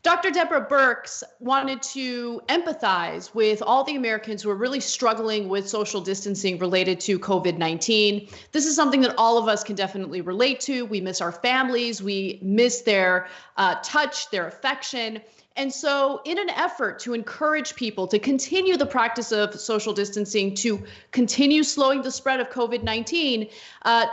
Dr. Deborah Birx wanted to empathize with all the Americans who are really struggling with social distancing related to COVID-19. This is something that all of us can definitely relate to. We miss our families. We miss their touch, their affection. And so in an effort to encourage people to continue the practice of social distancing, to continue slowing the spread of COVID-19,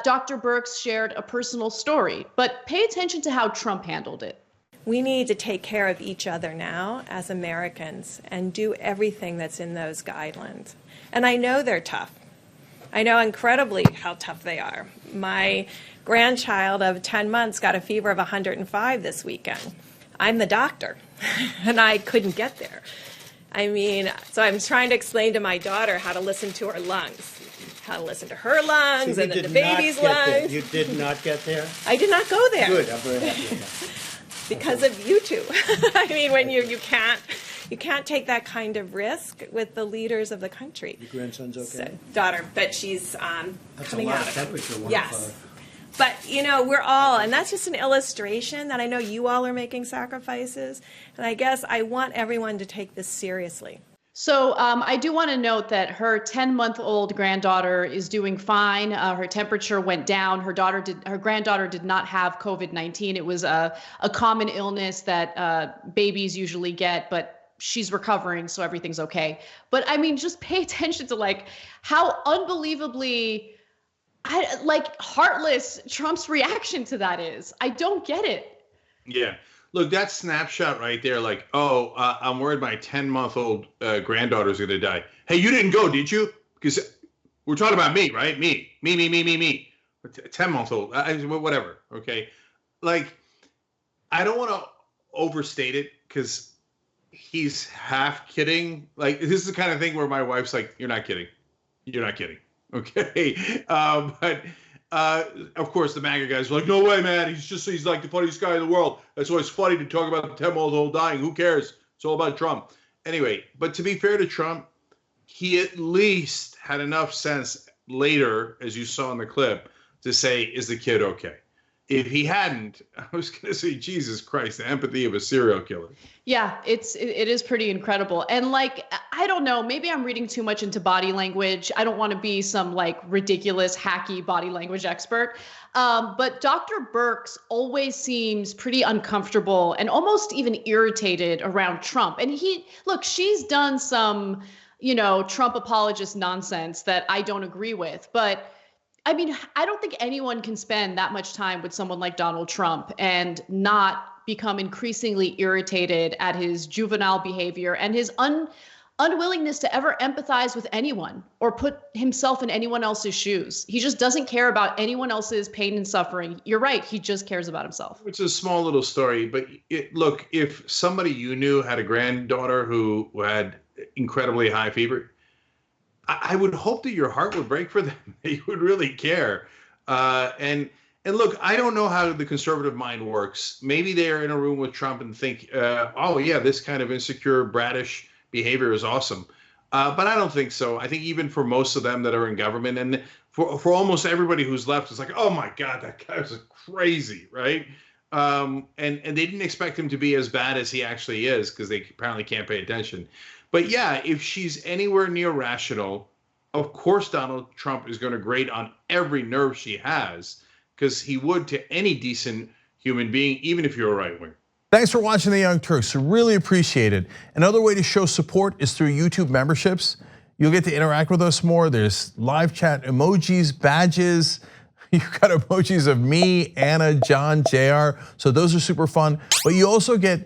Dr. Birx shared a personal story. But pay attention to how Trump handled it. We need to take care of each other now as Americans and do everything that's in those guidelines. And I know they're tough. I know incredibly how tough they are. My grandchild of 10 months got a fever of 105 this weekend. I'm the doctor, and I couldn't get there. I mean, so I'm trying to explain to my daughter how to listen to her lungs, how to listen to her lungs, and then the baby's lungs. You did not get there? I did not go there. Good, I'm very happy about that. Because of you two. I mean, when you can't take that kind of risk with the leaders of the country. Your grandson's okay? So, daughter, but she's That's coming a lot out of temperature. Yes. But, you know, we're all, and that's just an illustration that I know you all are making sacrifices. And I guess I want everyone to take this seriously. So I do want to note that her 10-month-old granddaughter is doing fine. Her temperature went down. Her granddaughter did not have COVID-19. It was a common illness that babies usually get, but she's recovering, so everything's okay. But I mean, just pay attention to like how unbelievably heartless Trump's reaction to that is. I don't get it. Yeah. Look, that snapshot right there, like, oh, I'm worried my 10-month-old granddaughter's going to die. Hey, you didn't go, did you? Because we're talking about me, right? Me. 10-month-old, whatever, okay? Like, I don't want to overstate it because he's half kidding. Like, this is the kind of thing where my wife's like, you're not kidding. You're not kidding, okay? But of course, the MAGA guys are like, no way, man. He's like the funniest guy in the world. That's why it's funny to talk about the 10-month-old dying. Who cares? It's all about Trump. Anyway, but to be fair to Trump, he at least had enough sense later, as you saw in the clip, to say, is the kid okay? If he hadn't, I was going to say, Jesus Christ, the empathy of a serial killer. Yeah, it is pretty incredible. And like, I don't know, maybe I'm reading too much into body language. I don't want to be some like ridiculous, hacky body language expert. But Dr. Birx always seems pretty uncomfortable and almost even irritated around Trump. And she's done some, Trump apologist nonsense that I don't agree with. But I mean, I don't think anyone can spend that much time with someone like Donald Trump and not become increasingly irritated at his juvenile behavior and his unwillingness to ever empathize with anyone or put himself in anyone else's shoes. He just doesn't care about anyone else's pain and suffering. You're right. He just cares about himself. It's a small little story, but look, if somebody you knew had a granddaughter who had incredibly high fever, I would hope that your heart would break for them. You would really care. And look, I don't know how the conservative mind works. Maybe they're in a room with Trump and think, oh, yeah, this kind of insecure, bratish behavior is awesome. But I don't think so. I think even for most of them that are in government and for almost everybody who's left, it's like, oh, my God, that guy was crazy, right? And they didn't expect him to be as bad as he actually is because they apparently can't pay attention. But yeah, if she's anywhere near rational, of course Donald Trump is going to grate on every nerve she has because he would to any decent human being, even if you're a right winger. Thanks for watching The Young Turks. Really appreciate it. Another way to show support is through YouTube memberships. You'll get to interact with us more. There's live chat emojis, badges. You've got emojis of me, Anna, John, JR. So those are super fun. But you also get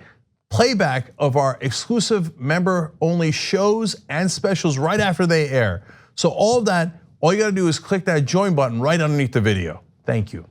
playback of our exclusive member-only shows and specials right after they air. So all of that, all you gotta do is click that join button right underneath the video. Thank you.